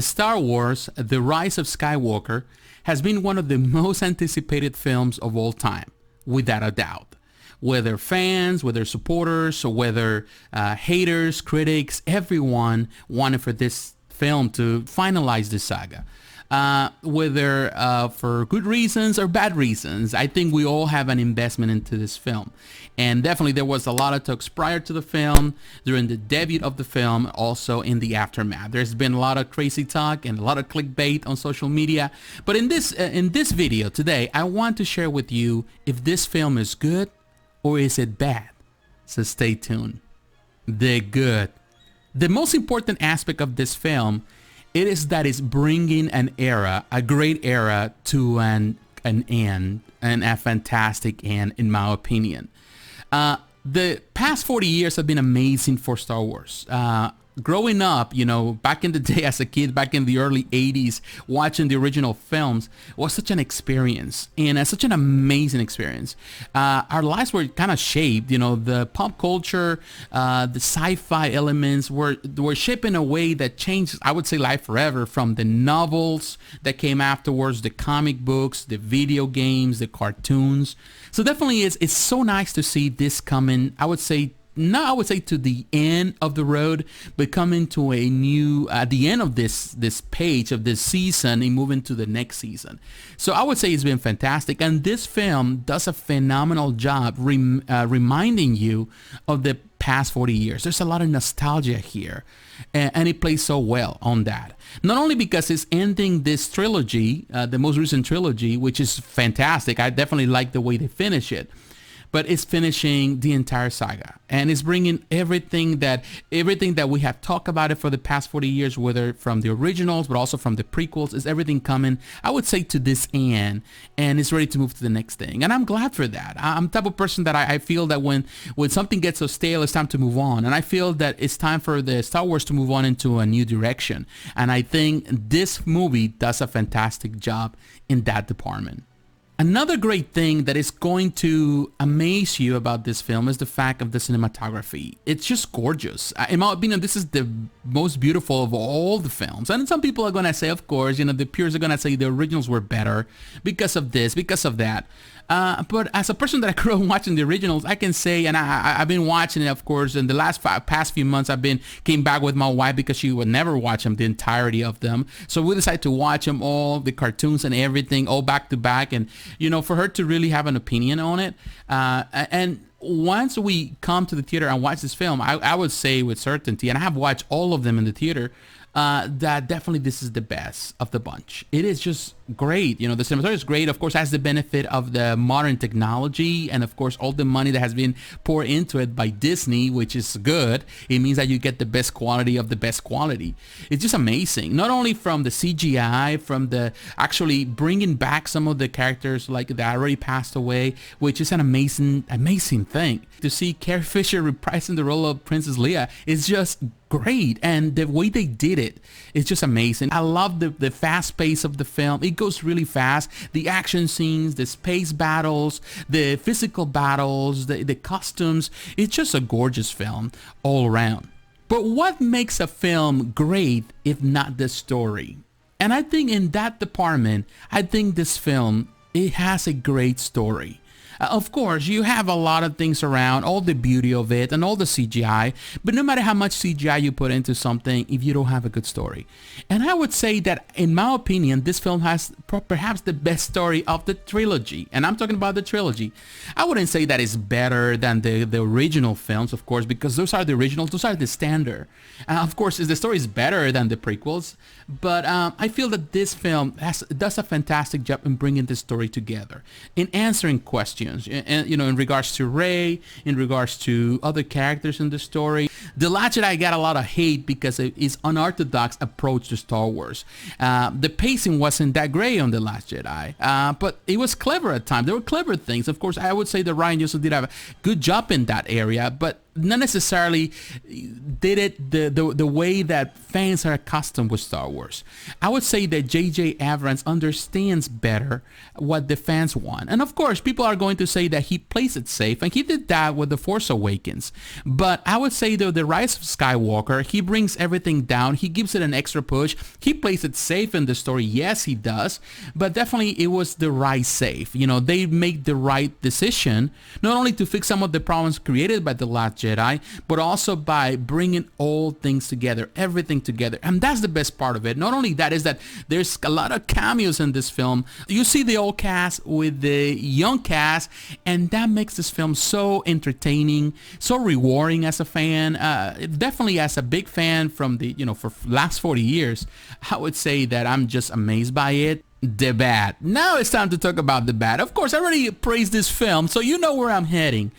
Star Wars: The Rise of Skywalker has been one of the most anticipated films of all time, without a doubt. Whether fans, whether supporters, or whether haters, critics, everyone wanted for this film to finalize the saga. Whether for good reasons or bad reasons, I think we all have an investment into this film. And definitely there was a lot of talks prior to the film, during the debut of the film, also in the aftermath. There's been a lot of crazy talk and a lot of clickbait on social media. But in this video today, I want to share with you if this film is good or is it bad. So stay tuned. The good. The most important aspect of this film, it is that it's bringing an era, a great era, to an end, and a fantastic end, in my opinion. The past 40 years have been amazing for Star Wars. Growing up, you know, back in the day as a kid, back in the early 80s, watching the original films was such an experience, and such an amazing experience. Our lives were kind of shaped, you know, the pop culture, the sci-fi elements were shaped in a way that changed, I would say, life forever, from the novels that came afterwards, the comic books, the video games, the cartoons. So definitely it's so nice to see this coming, I would say to the end of the road, but coming to a new, at the end of this page of this season and moving to the next season. So I would say it's been fantastic, and this film does a phenomenal job reminding you of the past 40 years. There's a lot of nostalgia here, and it plays so well on that. Not only because it's ending this trilogy, the most recent trilogy, which is fantastic. I definitely like the way they finish it. But it's finishing the entire saga, and it's bringing everything that we have talked about it for the past 40 years, whether from the originals, but also from the prequels, is everything coming, I would say, to this end, and it's ready to move to the next thing. And I'm glad for that. I'm the type of person that I feel that when something gets so stale, it's time to move on. And I feel that it's time for the Star Wars to move on into a new direction. And I think this movie does a fantastic job in that department. Another great thing that is going to amaze you about this film is the fact of the cinematography. It's just gorgeous. In my opinion, this is the most beautiful of all the films. And some people are going to say, of course, you know, the purists are going to say the originals were better because of this, because of that. But as a person that I grew up watching the originals, I can say, and I've been watching it, of course, in the past few months, came back with my wife because she would never watch them, the entirety of them. So we decided to watch them all, the cartoons and everything, all back to back. And, you know, for her to really have an opinion on it. And once we come to the theater and watch this film, I would say with certainty, and I have watched all of them in the theater, that definitely this is the best of the bunch. It is just great. You know, the cinematography is great. Of course, has the benefit of the modern technology, and of course all the money that has been poured into it by Disney, which is good. It means that you get the best quality of the best quality. It's just amazing. Not only from the CGI, from the actually bringing back some of the characters like that already passed away, which is an amazing thing. To see Carrie Fisher reprising the role of Princess Leia is just great, and the way they did it is just amazing. I love the fast pace of the film. It goes really fast. The action scenes, the space battles, the physical battles, the costumes. It's just a gorgeous film all around. But what makes a film great if not the story? And I think in that department, I think this film, it has a great story. Of course, you have a lot of things around, all the beauty of it and all the CGI, but no matter how much CGI you put into something, if you don't have a good story. And I would say that, in my opinion, this film has perhaps the best story of the trilogy. And I'm talking about the trilogy. I wouldn't say that it's better than the original films, of course, because those are the originals, those are the standard. Of course, the story is better than the prequels, but I feel that this film does a fantastic job in bringing the story together, in answering questions. And you know, in regards to Rey, in regards to other characters in the story. The Last Jedi got a lot of hate because of its unorthodox approach to Star Wars. The pacing wasn't that great on The Last Jedi, but it was clever at times. There were clever things. Of course, I would say that Rian Johnson did have a good job in that area, but not necessarily did it the way that fans are accustomed with Star Wars. I would say that J.J. Abrams understands better what the fans want. And of course, people are going to say that he plays it safe, and he did that with The Force Awakens. But I would say, though, The Rise of Skywalker, he brings everything down. He gives it an extra push. He plays it safe in the story. Yes, he does. But definitely it was the right save. You know, they made the right decision, not only to fix some of the problems created by The Last Jedi, but also by bringing all things together, everything together. And that's the best part of it. Not only that, is that there's a lot of cameos in this film. You see the old cast with the young cast, and that makes this film so entertaining, so rewarding as a fan. Definitely as a big fan from the, for last 40 years, I would say that I'm just amazed by it. The bad. Now it's time to talk about the bad. Of course, I already praised this film, so you know where I'm heading.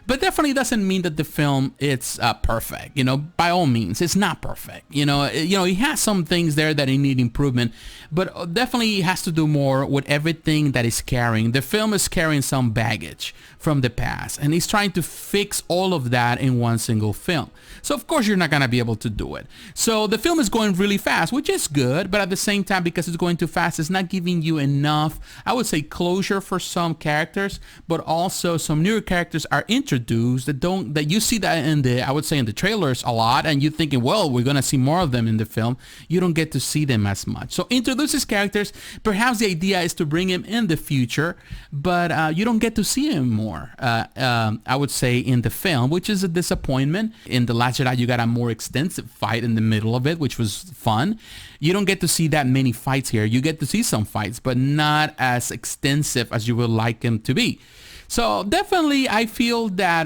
But definitely doesn't mean that the film it's perfect. By all means, it's not perfect. It has some things there that need improvement, but definitely it has to do more with everything that is carrying. The film is carrying some baggage from the past, and he's trying to fix all of that in one single film. So of course you're not gonna be able to do it. So the film is going really fast, which is good, but at the same time, because it's going too fast, it's not giving you enough, I would say, closure for some characters, but also some newer characters are introduced that you see that in the trailers a lot, and you're thinking, well, we're gonna see more of them in the film. You don't get to see them as much. So introduces characters. Perhaps the idea is to bring him in the future, but you don't get to see him more. I would say in the film, which is a disappointment. In The Last Jedi, you got a more extensive fight in the middle of it, which was fun. You don't get to see that many fights here. You get to see some fights, but not as extensive as you would like them to be. So definitely I feel that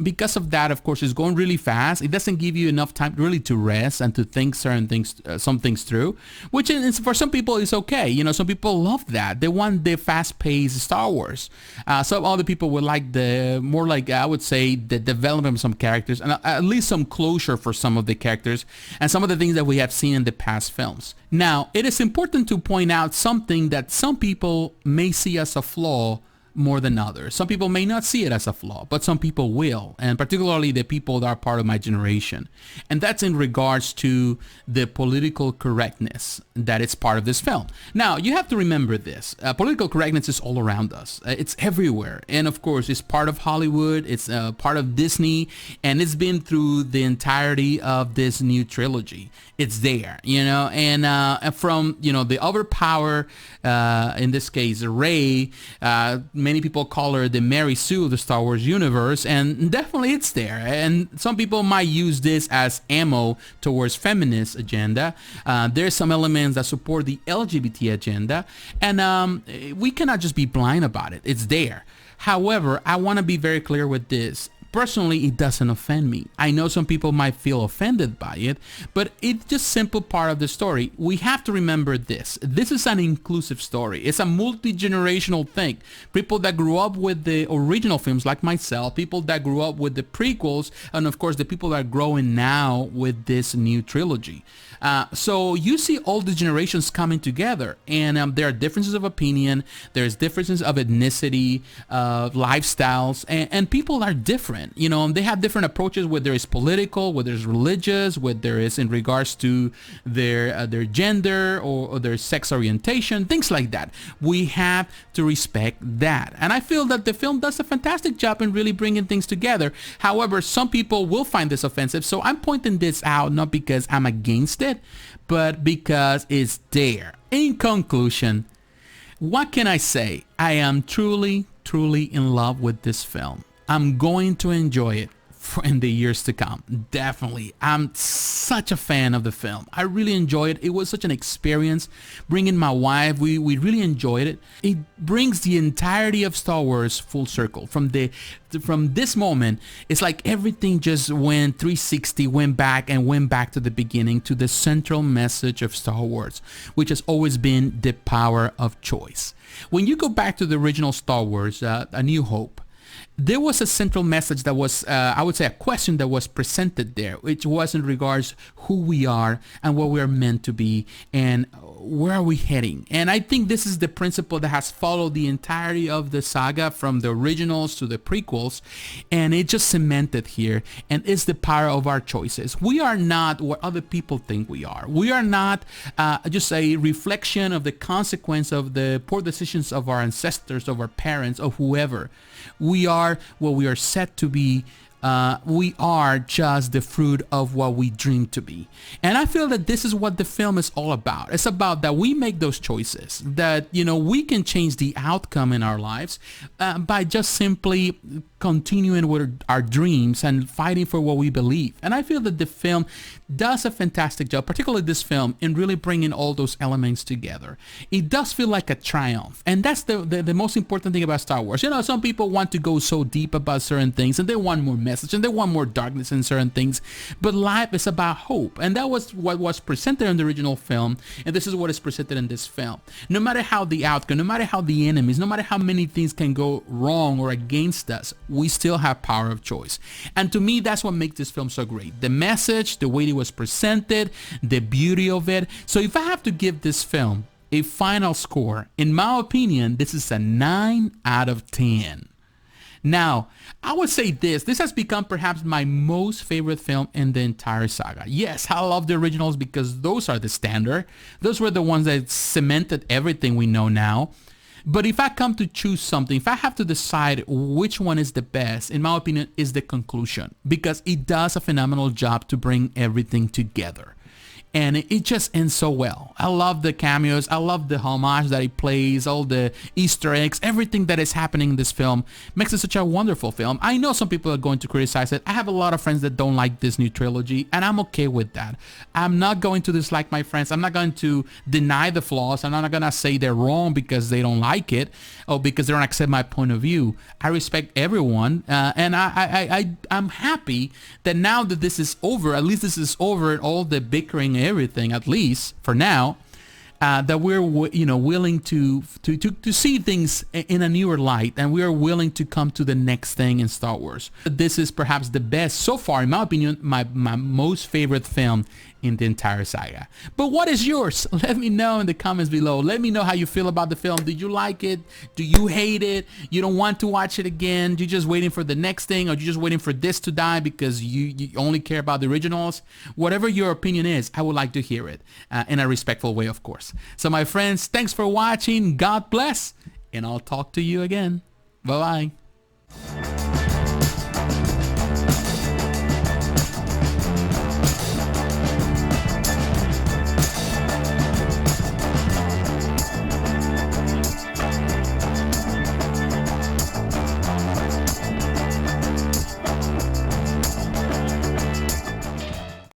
because of that, of course, it's going really fast. It doesn't give you enough time really to rest and to think certain things, some things through, which is, for some people is okay. Some people love that. They want the fast-paced Star Wars. Some other people would like I would say, the development of some characters and at least some closure for some of the characters and some of the things that we have seen in the past films. Now, it is important to point out something that some people may see as a flaw more than others. Some people may not see it as a flaw, but some people will, and particularly the people that are part of my generation. And that's in regards to the political correctness that is part of this film. Now, you have to remember this. Political correctness is all around us. It's everywhere. And of course, it's part of Hollywood. It's part of Disney. And it's been through the entirety of this new trilogy. It's there, and from, the overpower, in this case, Rey, many people call her the Mary Sue of the Star Wars universe, and definitely it's there. And some people might use this as ammo towards feminist agenda. There's some elements that support the LGBT agenda, and we cannot just be blind about it. It's there. However, I want to be very clear with this. Personally, it doesn't offend me. I know some people might feel offended by it, but it's just simple part of the story. We have to remember this. This is an inclusive story. It's a multi-generational thing. People that grew up with the original films, like myself, people that grew up with the prequels, and of course the people that are growing now with this new trilogy. So you see all the generations coming together, and there are differences of opinion, there's differences of ethnicity, lifestyles, and people are different. They have different approaches, whether it's political, whether it's religious, whether it's in regards to their gender or their sex orientation, things like that. We have to respect that. And I feel that the film does a fantastic job in really bringing things together. However, some people will find this offensive, so I'm pointing this out not because I'm against it, but because it's there. In conclusion, what can I say? I am truly in love with this film. I'm going to enjoy it in the years to come. Definitely. I'm such a fan of the film. I really enjoyed it. It was such an experience. Bringing my wife, we really enjoyed it. It brings the entirety of Star Wars full circle. From this moment, it's like everything just went 360, went back to the beginning, to the central message of Star Wars, which has always been the power of choice. When you go back to the original Star Wars, A New Hope, there was a central message that was, I would say, a question that was presented there, which was in regards who we are and what we are meant to be, and where are we heading? And I think this is the principle that has followed the entirety of the saga from the originals to the prequels, and it just cemented here, and it's the power of our choices. We are not what other people think we are. We are not just a reflection of the consequence of the poor decisions of our ancestors, of our parents, of whoever. We are what we are set to be. We are just the fruit of what we dream to be. And I feel that this is what the film is all about. It's about that we make those choices, that, you know, we can change the outcome in our lives by just simply continuing with our dreams and fighting for what we believe. And I feel that the film does a fantastic job, particularly this film, in really bringing all those elements together. It does feel like a triumph, and that's the most important thing about Star Wars. You know, some people want to go so deep about certain things, and they want more message, and they want more darkness in certain things, but life is about hope, and that was what was presented in the original film, and this is what is presented in this film. No matter how the outcome, no matter how the enemies, no matter how many things can go wrong or against us, we still have power of choice. And to me, that's what makes this film so great. The message, the way it was presented, the beauty of it. So if I have to give this film a final score, in my opinion, this is a 9 out of 10. Now, I would say this has become perhaps my most favorite film in the entire saga. Yes, I love the originals because those are the standard. Those were the ones that cemented everything we know now. But if I come to choose something, if I have to decide which one is the best, in my opinion, is the conclusion, because it does a phenomenal job to bring everything together. And it just ends so well. I love the cameos. I love the homage that it plays, all the Easter eggs, everything that is happening in this film makes it such a wonderful film. I know some people are going to criticize it. I have a lot of friends that don't like this new trilogy, and I'm okay with that. I'm not going to dislike my friends. I'm not going to deny the flaws. I'm not going to say they're wrong because they don't like it or because they don't accept my point of view. I respect everyone, and I'm happy that now that this is over, at least this is over, all the bickering, everything, at least for now, that we're willing to see things in a newer light, and we are willing to come to the next thing in Star Wars. This is perhaps the best so far, in my opinion, my most favorite film in the entire saga. But what is yours? Let me know in the comments below. Let me know how you feel about the film. Did you like it? Do you hate it? You don't want to watch it again? You're just waiting for the next thing, or you're just waiting for this to die because you only care about the originals? Whatever your opinion is, I would like to hear it in a respectful way, of course. So my friends, thanks for watching. God bless, and I'll talk to you again. Bye-bye.